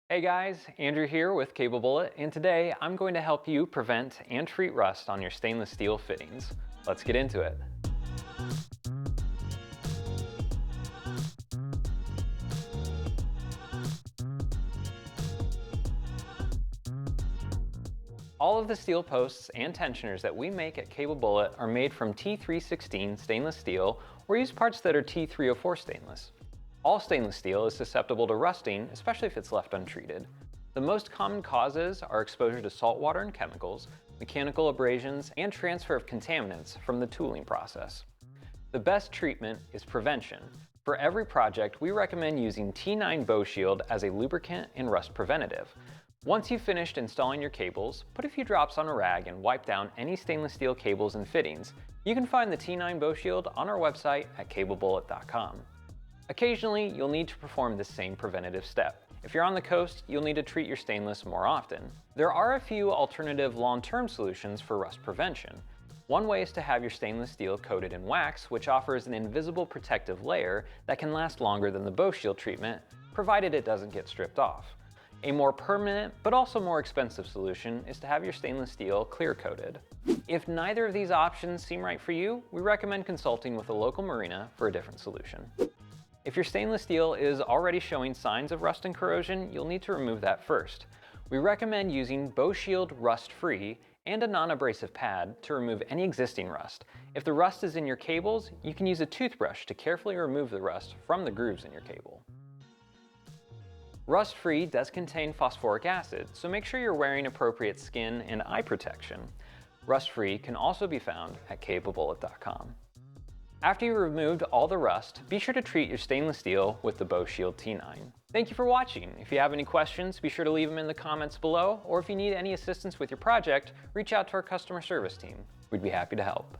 Hey guys, Andrew here with Cable Bullet, and today I'm going to help you prevent and treat rust on your stainless steel fittings. Let's get into it. All of the steel posts and tensioners that we make at Cable Bullet are made from T316 stainless steel or use parts that are T304 stainless. All stainless steel is susceptible to rusting, especially if it's left untreated. The most common causes are exposure to salt water and chemicals, mechanical abrasions, and transfer of contaminants from the tooling process. The best treatment is prevention. For every project, we recommend using T9 Bow Shield as a lubricant and rust preventative. Once you've finished installing your cables, put a few drops on a rag and wipe down any stainless steel cables and fittings. You can find the T9 Bow Shield on our website at cablebullet.com. Occasionally, you'll need to perform the same preventative step. If you're on the coast, you'll need to treat your stainless more often. There are a few alternative long-term solutions for rust prevention. One way is to have your stainless steel coated in wax, which offers an invisible protective layer that can last longer than the Bow Shield treatment, provided it doesn't get stripped off. A more permanent, but also more expensive solution is to have your stainless steel clear coated. If neither of these options seem right for you, we recommend consulting with a local marina for a different solution. If your stainless steel is already showing signs of rust and corrosion, you'll need to remove that first. We recommend using Bow Shield Rust Free and a non-abrasive pad to remove any existing rust. If the rust is in your cables, you can use a toothbrush to carefully remove the rust from the grooves in your cable. Rust Free does contain phosphoric acid, so make sure you're wearing appropriate skin and eye protection. Rust Free can also be found at cablebullet.com. After you've removed all the rust, be sure to treat your stainless steel with the Bow Shield T9. Thank you for watching. If you have any questions, be sure to leave them in the comments below, or if you need any assistance with your project, reach out to our customer service team. We'd be happy to help.